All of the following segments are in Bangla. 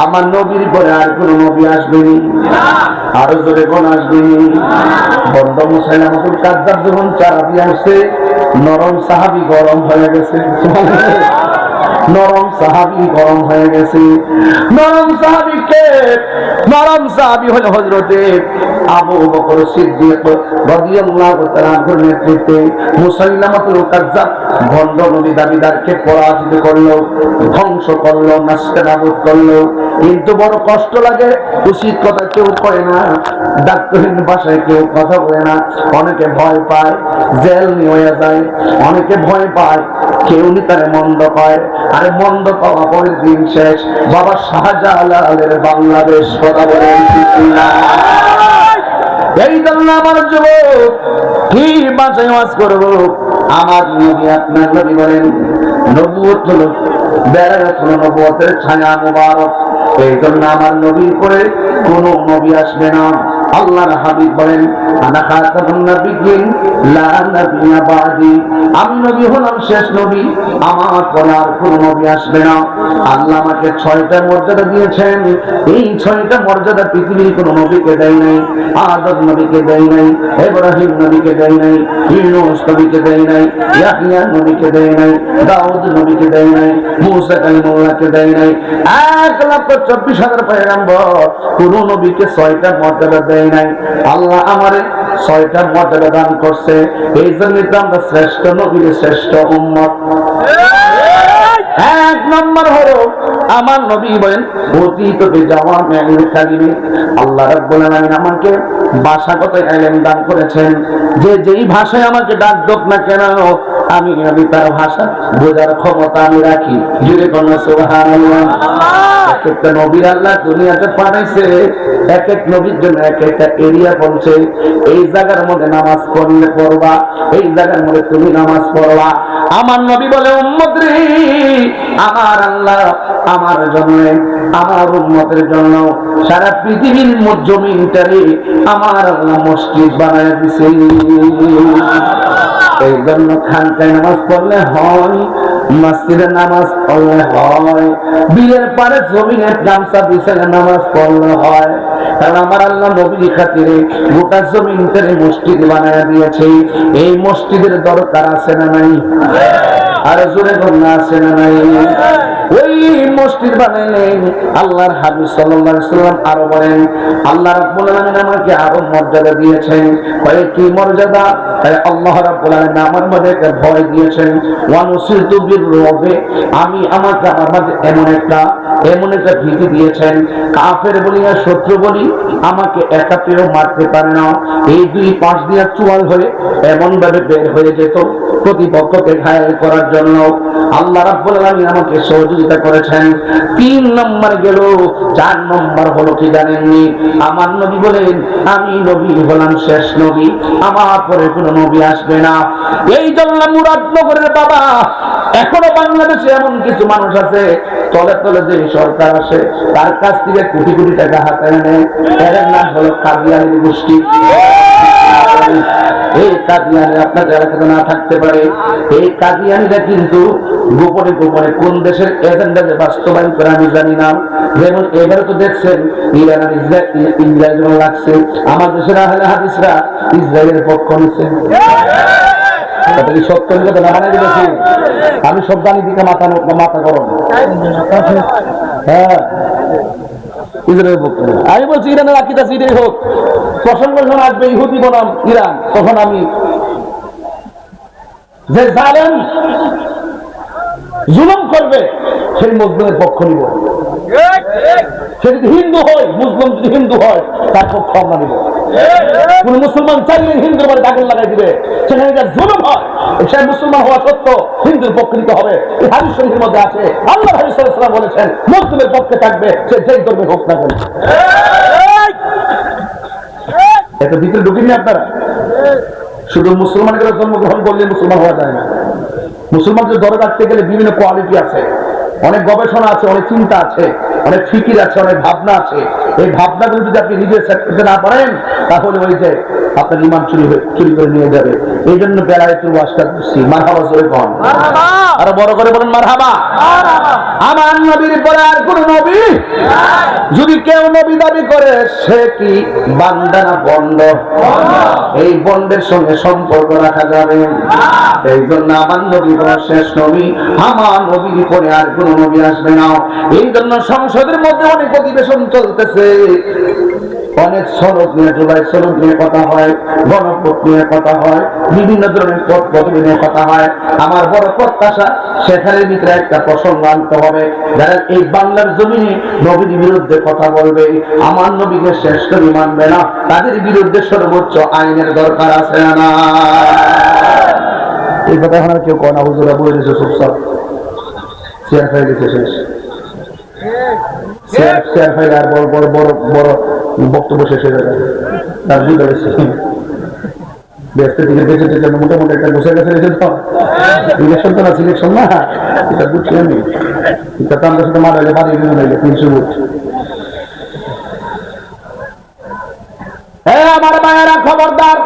আমার নবীর পরে আর কোন নবী আসবেনি? আরো জোরে কোন আসবেনি? বন্ধ মুসাইলামাতুল কাযযাব যখন চারা দিয়ে আসছে, নরম সাহাবী গরম হয়ে গেছে। নরম সাহাবী গরম হয়ে গেছে। নরম সাহাবী হলো হযরতে আবু বকর সিদ্দিক রাদিয়াল্লাহু তাআলা এর নেতৃত্বে মুসাইলামাতুল কাযযাব ভণ্ড নবী দাবিদারকে পরাজিত করলো, ধ্বংস করলো, নাস্তানাবুদ করলো। কিন্তু বড় কষ্ট লাগে, উচিত কথা কেউ কয় না, ডাক্তারহীন ভাষায় কেউ কথা বলে না। অনেকে ভয় পায়, জেল নিয়ে যায়। অনেকে ভয় পায়, কেউ নি তারে মন্দ পায়। আরে মন্দ পাওয়া পরের দিন শেষ। বাবা শাহজালালের বাংলাদেশ কথা বলেন ঠিক না? এই জন্য আমার যুবক কি বাঁচাই ওয়াজ করবো? আমার নবী আপনার নবী বলেন নবুয়ত হলো বেড়াত হলো নবুয়তের ছায়া মুবারক। এই জন্য আমার নবীর পরে কোন নবী আসবে না। আল্লাহর হাবিব বলেন আনা খাতামুন নাবিয়্যিন লা নাবিয়্যা বাদি, আমি নবী হলাম শেষ নবী, আমার পরে আর কোন নবী আসবে না। আল্লাহ আমাকে 6টা মর্যাদা দিয়েছেন। এই 6টা মর্যাদা পৃথিবীর কোন নবীকে দেয় নাই। আদম নবীকে দেয় নাই, ইব্রাহিম নবীকে দেয় নাই, ইউনূস নবীকে দেয় নাই, ইয়াহইয়া নবীকে দেয় নাই, দাউদ নবীকে দেয় নাই, মূসা কালিমুল্লাহকে দেয় নাই। 1,24,000 পয়গম্বর কোন নবীকে 6টা মর্যাদা দেয় নাই। আল্লাহ আমারে 6টা মর্যাদা দান করছে। এই জন্যই তো আমরা শ্রেষ্ঠ নবীর শ্রেষ্ঠ উম্মত। 1 নম্বর হলো আমার নবী বলেন অতীত জাওয়ামিউল কালিম। আল্লাহ রাব্বুল আলামিন আমাকে ভাষাগত ইলম দান করেছেন। যে যেই ভাষায় আমাকে ডাক দোক না কেন, আমি তার ভাষা বোঝার ক্ষমতা আমি রাখি। জুড়ে কোন সুবহানাল্লাহ। এক একটা নবীর আল্লাহ দুনিয়াতে পাঠাইছে, এক এক নবীর জন্য এক একটা এরিয়া বলছে। এই জায়গার মধ্যে নামাজ পড়লে পড়বা, এই জায়গার মধ্যে তুমি নামাজ পড়বা। আমার নবী বলে উম্মত রে, আমার আল্লাহ আমার জন্য, আমার উম্মতের জন্য সারা পৃথিবীর জমিনটারে আমার আল্লাহ মসজিদ বানায় দিছে। এই জন্য খানকায় নামাজ পড়লে হয়, মসজিদে নামাজ পড়লে হয়, বিলের পারে জমিনের গামছা বিছানা নামাজ পড়লে হয়। কারণ আমার আল্লাহ নবীর খাতিরে গোটা জমিনটারে মসজিদ বানায় দিয়েছে। এই মসজিদের দরকার আছে না নাই? আর জোরে বলনা আছে না নাই? ওই মসজিদ বানাইলেন আল্লাহর হাবিব সাল্লাল্লাহু আলাইহি ওয়াসাল্লাম। আরো বলেন আল্লাহ রাব্বুল আলামিন আমাকে আরো মর্যাদা দিয়েছেন। কি মর্যাদা? আল্লাহ রাব্বুল আলামিন আমার মধ্যে একটা ভয় দিয়েছেন। ওয়া নুসিরতু বির-রুবে, আমি আমাকে আমার মাঝে এমন একটা ভীতি দিয়েছেন। কাফের বলি আর শত্রু বলি আমাকে একা পেয়েও মারতে পারে না। এই 2 পাশ দিয়ে চুয়াল হয়ে এমন ভাবে বের হয়ে যেত প্রতিপক্ষকে ঘায়েল করার জন্য। আল্লাহ রাব্বুল আলামিন আমাকে সহযোগিতা করেছেন। 3 নম্বর গেল। 4 নম্বর হলো কি জানেননি? আমার নবী বলেন আমি নবী হলাম শেষ নবী, আমার পরে কোন নবী আসবে না। এই জন্য মুরাদনগরের বাবা এখনো বাংলাদেশে এমন কিছু মানুষ আছে, তলে তলে যে সরকার আসে তার কাছ থেকে কোটি কোটি টাকা হাতে নেয়। এর নাম হলো কাদিয়ানি গোষ্ঠী। এই কাদিয়ানি আপনাদের এলাকাতে না থাকতে পারে। এই কাদিয়ানিরা কিন্তু গোপনে গোপনে কোন দেশের এজেন্ডা যে বাস্তবায়ন করে আমি জানি না। যেমন এবারে তো দেখছেন ইরান আর ইসরায়েল লাগছে, আমার দেশের আহলে হাদিসরা ইসরায়েলের পক্ষ নিচ্ছে। সত্য কথা না বানাই দিয়েছি আমি, সব জানি দিকে মাথা গরম। হ্যাঁ ইসরায়েলের পক্ষ আমি বলছি ইরানের আকিদা সিরিয়াস হোক। প্রসঙ্গ যখন আসবে ইহুদি বনাম ইরান, তখন আমি যে জালেম জুলুম করবে সেই মুসলিমের পক্ষ নিব। সে যদি হিন্দু হয়, মুসলিম যদি হিন্দু হয় তার পক্ষ আমরা নিব। কোন মুসলমান চাইলে হিন্দুর বাড়ি আগুন লাগাই দিবে, সেখানে যার জুলুম হয় সে মুসলমান হওয়া সত্ত্বেও হিন্দুর পক্ষে নিতে হবে। এই হাদিস শরীফের মধ্যে আছে আল্লাহ হাবিব সাল্লাল্লাহু আলাইহি ওয়াসাল্লাম বলেছেন মুসলিমের পক্ষে থাকবে সে যেই ধর্মের হোক না কেন। এটা ভিতরে ঢুকিনি আপনারা? শুধু মুসলমানকে জন্মগ্রহণ করলে মুসলমান হওয়া যায় না। মুসলমানদের ধরে রাখতে গেলে বিভিন্ন কোয়ালিটি আছে, অনেক গবেষণা আছে, অনেক চিন্তা আছে, অনেক ফিকির আছে, অনেক ভাবনা আছে। এই ভাবনাগুলো যদি আপনি নিজে সেট করতে না পারেন তাহলে ওই যে আপনার ইমান চুরি করে নিয়ে যাবে। এই জন্য বেলায় একটু ওয়াজটা করছি। মারহাবা জোরে কোন, আরো বড় করে বলেন মারহাবা। আমার নবীর পরে আর কোন নবী যদি কেউ নবী দাবি করে সে কি বান্দা না বন্ড? এই বন্ডের সঙ্গে সম্পর্ক রাখা যাবে? এই জন্য আমার নবী হলো শেষ নবী, আমার নবীর পরে আর কোন নবী আসবে না। এই জন্য সংসদের মধ্যে অনেক অধিবেশন চলতেছে, অনেক সনদ নিয়ে, জুলাই সনদ নিয়ে কথা হয়, গণভোট নিয়ে কথা হয়, বিভিন্ন ধরনের পদ পদবি নিয়ে কথা হয়। আমার বড় প্রত্যাশা সেখানে ভিতরে একটা প্রসঙ্গ আনতে হবে, যারা এই বাংলার জমিনে নবীর বিরুদ্ধে কথা বলবে, আমার নবীকে শেষ নবী মানবে না, তাদের বিরুদ্ধে সর্বোচ্চ আইনের দরকার আছে না? এই কথা এখন আর কেউ কয় না, হুজুরা বলে দিয়েছে চুপচাপ, চেয়ার ফেলে দিচ্ছে শেষ, চেয়ার ফেলে আর বড় বড় বড় বড় বক্তব্য শেষ হয়ে যাবে। তার বুঝতে পারছি ব্যস্ত দিকে বেঁচে যেতে মোটামুটি একটা বসে গেছে রেখে তো ইলেকশন তো না, সিলেকশন না, এটা বুঝছি আমি। এটা তো আমরা সাথে মারাইলে বাড়ি বিভিন্ন হইলে 300 ভোট। আমার মায়েরা খবরদার,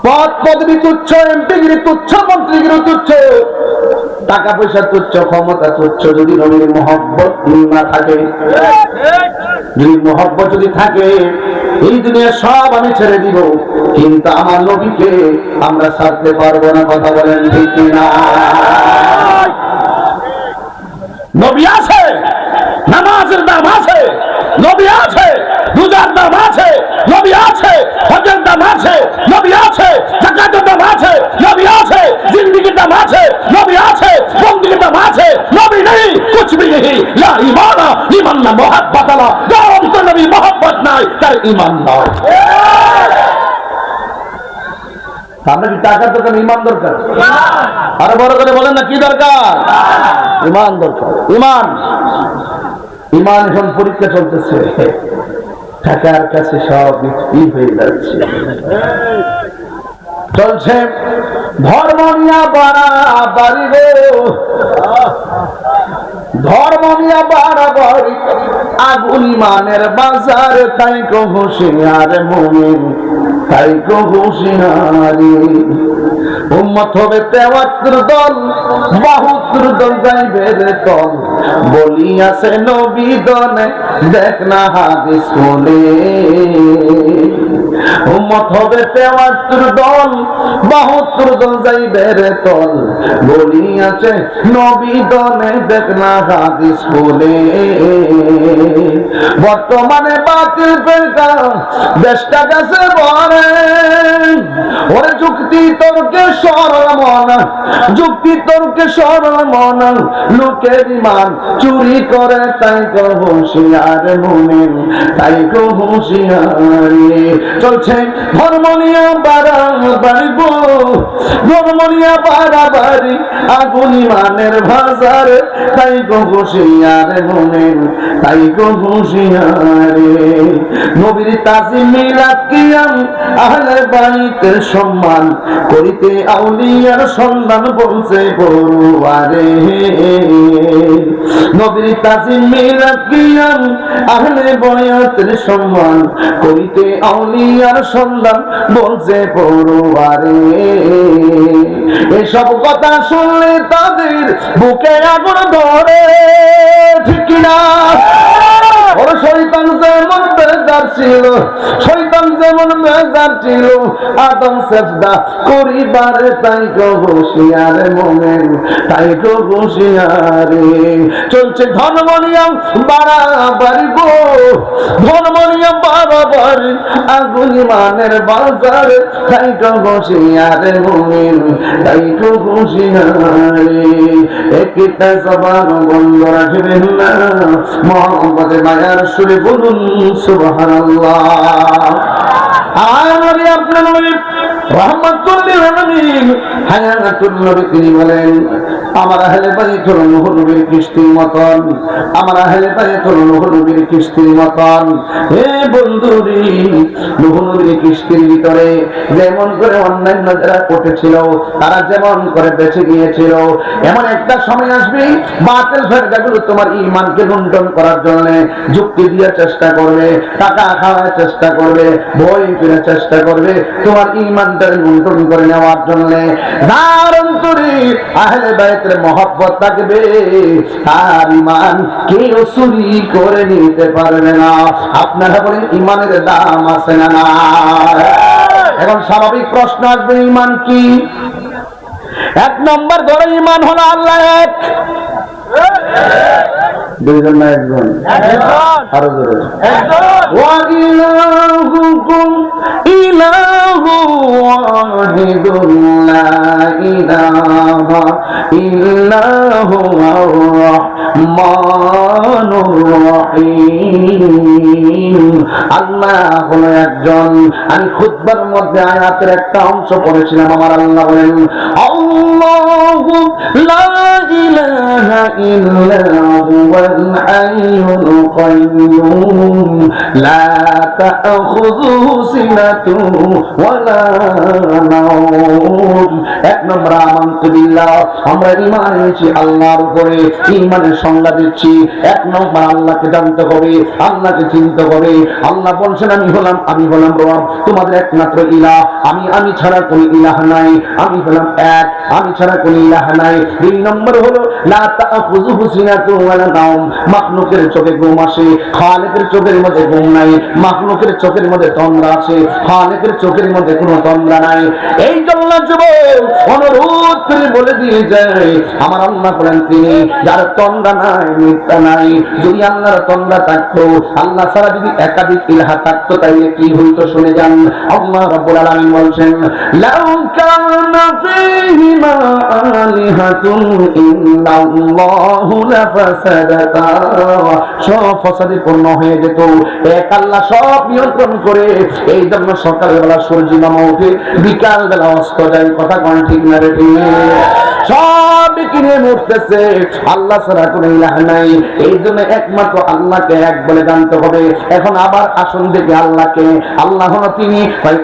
পদ পদবি তুচ্ছ, এমপিগিরি তুচ্ছ, মন্ত্রীগিরি তুচ্ছ, টাকা পয়সা তুচ্ছ, ক্ষমতা তুচ্ছ, যদি নবীর মহব্বত না থাকে, যদি মহব্বত যদি থাকে, এই দুনিয়া সব আমি ছেড়ে দিব, কিন্তু আমার নবীকে আমরা ছাড়তে পারবো না। কথা বলেন ঠিক কিনা? নবী আছে, নামাজের দাম আছে, নবী আছে, রোজার দাম আছে, নবী আছে, হজের দাম আছে, নবী আছে, যাকাতের দাম আছে, নবী আছে, জিন্দেগির দাম আছে, নবী আছে, বন্দেগীর দাম আছে, নবী নেই কুছ ভি নেই। লা ঈমানা লিমান লা মুহাব্বত লা, যার অন্তরে নবীর মুহাব্বত নাই তার ঈমান নাই। আমরা কি টাকার দরকার, ঈমান দরকার? আরো বড় করে বলেন না, কি দরকার? ঈমান দরকার। ঈমান, ঈমান এখন পরীক্ষা চলতেছে, টাকার কাছে সব বিক্রি হয়ে যাচ্ছে। চলছে ধর্ম নিয়া বাড়াবাড়ি গো, ধর্ম নিয়া বাড়াবাড়ি, আগুন ঈমানের বাজার, তাই কো হুঁশিয়ার মুমিন, তাই কো হুঁশিয়ারি। উম্মত হবে 73 দল, 72 দল যাইবে রে তল, বলিয়াছে নবী দলে, দেখ না হাদিস খুলে। উম্মত হবে 73 দল, 72 দল যাইবে রে তল, বলিয়াছে নবী দলে, দেখ না হাদিস খুলে। বর্তমানে বাতিল ফেরকা দেশটা গেছে বরে, ওরে যুক্তি তর্কে সরল মন, যুক্তি তর্কে সরল মন, লোকের ঈমান চুরি করে, তাই কো হুঁশিয়ার মুমিন, তাই কো হুঁশিয়ারি। চলছে ধর্ম নিয়ে বাড়াবাড়ি গো, ধর্ম নিয়ে বাড়াবাড়ি, আগুন ঈমানের বাজার, তাই কো হুঁশিয়ার মুমিন, তাই কো হুঁশিয়ারি। নবীর তাজিম মিলাদ কিয়াম, আহলে বাইতের সম্মান করিতে আউলিয়ার সন্ধান, বলছে পড়ুয়ারে। নবীর তাজিম মিলাদ কিয়াম, আহলে বাইতের সম্মান করিতে আউলিয়ার সন্ধান, বলছে পড়ুয়ারে। এসব কথা শুনলে তাদের বুকে আগুন ধরে, ঠিক কিনা? ওরে শয়তান যেমন বেজার ছিল, শয়তান যেমন বেজার ছিল, আদম সেজদা করিবারে, তাই কো হুঁশিয়ার মুমিন, তাই কো হুঁশিয়ারি। চলছে ধর্ম নিয়ম বাড়াবাড়ি গো, ধর্ম নিয়ম বাড়াবাড়ি, আগুন ঈমানের বাজার, তাই কো হুঁশিয়ার মুমিন, তাই কো হুঁশিয়ারি। একটা জবান বন্ধ রাখবেন না, মুহাম্মদের মায়ার সুরে বলুন সুবহানাল্লাহ। নবী আপনার নবী রাহমাতুল লিল আলামিন, হায়াতুল নবী, তিনি বলেন আমার আহলে বাইত হলো নূহ নবীর কিস্তির মতন, আমার আহলে বাইত হলো নূহ নবীর কিস্তির মতন। হে বন্ধুরি, নূহ নবীর কিস্তির ভিতরে যেমন করে অন্যান্য যারা পড়েছিল, তারা যেমন করে বেঁচে গিয়েছিল, এমন একটা সময় আসবে বাতিল ফেরকাগুলো তোমার ঈমানকে লুণ্ঠন করার জন্য যুক্তি দিয়ে চেষ্টা করবে, টাকা খাওয়ার চেষ্টা করবে, বই কিনে চেষ্টা করবে, তোমার ঈমান ইমানটাকে লুণ্ঠন করে নেওয়ার জন্য। যার অন্তরে আহলে বাইতের মহব্বত থাকবে তার ইমান কেউ চুরি করে নিতে পারবে না। আপনারা বলেন ইমানের দাম আছে না না? এখন স্বাভাবিক প্রশ্ন আসবে, ইমান কি? এক নম্বর ধরে ইমান হলো আল্লাহ এক। দুইজন না একজন? আরো জোরে। ওয়া ইলাহুকুম ইলাহু ওয়াহিদুন লা ইলাহা ইল্লাহু আর-রাহমানুর রহিম। আল্লাহ হলো একজন। আমি খুতবার মধ্যে আয়াতের একটা অংশ পড়েছিলাম। আমার আল্লাহ বলেন আল্লাহু লা ইলাহা ইল্লা হুয়াল হাইয়ুল কাইয়্যুম লা তাখুযুহু সিনাতুন ওয়ালা নাওম। এক নম্বর আমানতু বিল্লাহ, আমরা ঈমান এনেছি আল্লাহর উপরে। ঈমানের সংজ্ঞা দিচ্ছি, এক নম্বর আল্লাহকে জানতে হবে, আল্লাহকে চিনতে হবে। আল্লাহ বলছেন আমি হলাম রব, তোমাদের একমাত্র ইলাহ, আমি ছাড়া কোনো ইলাহ নাই, আমি হলাম এক, আমি ছাড়া কোনো ইলাহ নাই। দুই নম্বর হলো লা তাখুযুহু সিনাতুন ওয়ালা নাওম, মাখলুকের চোখে ঘুম আসে, খালিকের চোখের মধ্যে ঘুম নাই। মাখলুকের চোখের মধ্যে তন্দ্রা আছে, খালিকের চোখের মধ্যে কোনো তন্দ্রা নাই। এই জন্য যুবক অনুরোধ করে বলে দিয়ে যায়, আমার আল্লাহ বলেন তিনি যার তন্দ্রা নাই, মিথ্যা নাই। যদি আল্লাহর তন্দ্রা থাকতো, আল্লাহ ছাড়া যদি একাধিক ইলাহা থাকতো, তাইলে কি হইতো শুনে যান। আল্লাহ রাব্বুল আলামিন বলছেন লাউ কানা ফীহিমা আলিহাতুন ইল্লাল্লাহু লাফাসাদাতা, সব ফসাদে পূর্ণ হয়ে যেত। এক আল্লাহ সব নিয়ন্ত্রণ করে। এই জন্য সকালবেলা সূর্য মামা উঠে, বিকাল বেলা অস্ত যায়। কথা কোন ঠিক না রে? সব কিনে উঠতেছে, আল্লাহ ছাড়া কোনো ইলাহ নাই। এই জন্য একমাত্র আল্লাহকে এক বলে জানতে হবে। এখন আবার আসুন দেখি আল্লাহকে। আল্লাহ হলো তিনি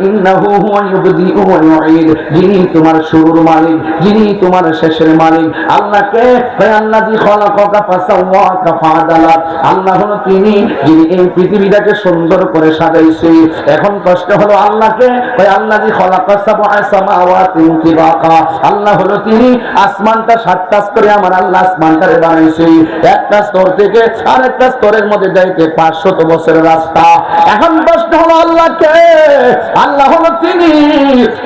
ইন্নাহু হুয়া ইউবদিউ ওয়া ইউঈদ, যিনি তোমার শুরুর মালিক, যিনি তোমার শেষের মালিক। আল্লাহকে আল্লাযী খালাকাকা ফাসাওয়াকা ফাআদালা, আল্লাহ হলো তিনি যিনি এই পৃথিবীটাকে সুন্দর করে সাজাইছে। এখন প্রশ্ন হলো আল্লাহকে আল্লাযী খালাকা সাবআ সামাওয়াতিন তিবাকা, আল্লাহ হলো তিনি আসমানটা 7টা স্তরে আমার আল্লাহ আসমানটারে বানাইছে। একটা স্তর থেকে আরেকটা স্তরের মধ্যে যাইতে 500 বছরের রাস্তা। এখন প্রশ্ন হলো আল্লাহকে, আল্লাহ হলো তিনি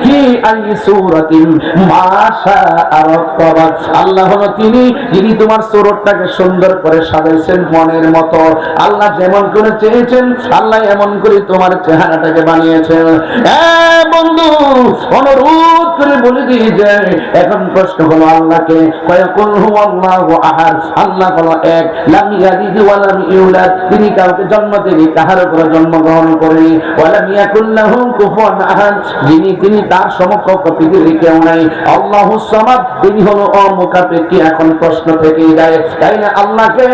কি আই সূরাতিন মাশা আরাকাবা, আল্লাহ হলো তিনি যিনি তোমার সুরতটাকে সুন্দর করে সাজাইছেন মনের মতো। আল্লাহ যেমন করে চেয়েছেন, আল্লাহ এমন করে তোমার চেহারাটাকে বানিয়েছেন। বন্ধু অনুরোধ করে বলে দিয়ে যায়, এখন প্রশ্ন হলো আল্লাহকে কুল হুয়াল্লাহু আহাদ, আল্লাহ হলো এক, লাম ইয়ালিদ ওয়া লাম ইউলাদ, তিনি কাউকে জন্ম দেননি, কাহার উপর জন্মগ্রহণ করেনি। ওয়া লাম ইয়াকুল লাহু কুফুয়ান আহাদ, তিনি তার সমকক্ষ পৃথিবীতে কেউ নাই। আল্লাহুস সামাদ, তিনি হলো অমুখাপেক্ষী। এখন প্রশ্ন থেকেই যায়, তাই না আল্লাহকে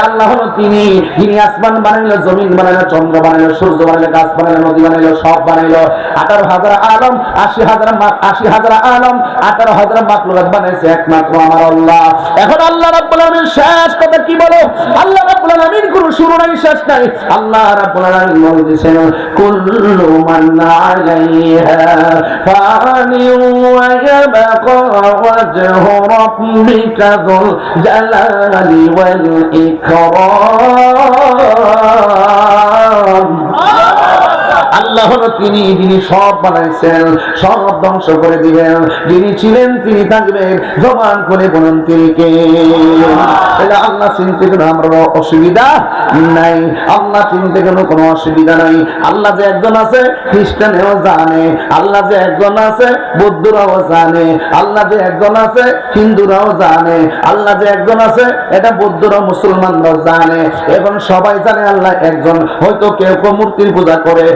আল্লাহ হলো তিনি যিনি আসমান বানাইলো, জমিন বানাইলো, চন্দ্র বানাইলো, সূর্য বানাইলো, গাছ বানাইলো, নদী বানাইলো, সব বানাইলো। 18,000 আলম, 80,000 আলম, 18,000 মাখলুকাত বানাইছে একমাত্র আমার আল্লাহ। এখন আল্লাহ রাব্বুল আলামিন শেষ কথা কি বলো? আল্লাহ রাব্বুল আলামিন কোনো শুরু নাই, শেষ নাই। আল্লাহ রাব্বুল আলামিন বলতেছেন কুল্লু মান আলাইহা ফানি ওয়া ইয়াবকা ওয়াজহু রাব্বিকা যুল জালালি ওয়াল ইকরাম। আল্লাহ হলো তিনি যিনি সব বানাইছেন, সব ধ্বংস করে দিবেন। যিনি ছিলেন তিনি থাকবেন। জবান করে বলুন তিনি কে? এটা আল্লাহ চিনতে কোনো আমরা অসুবিধা নাই, আল্লাহ চিনতে কোনো অসুবিধা নাই। আল্লাহ যে একজন আছে খ্রিস্টানেও জানে, আল্লাহ যে একজন আছে বৌদ্ধরাও জানে, আল্লাহ যে একজন আছে হিন্দুরাও জানে, আল্লাহ যে একজন আছে এটা বৌদ্ধরা মুসলমানরাও জানে। এখন সবাই জানে আল্লাহ একজন। হয়তো কেউ কেউ মূর্তির পূজা করে,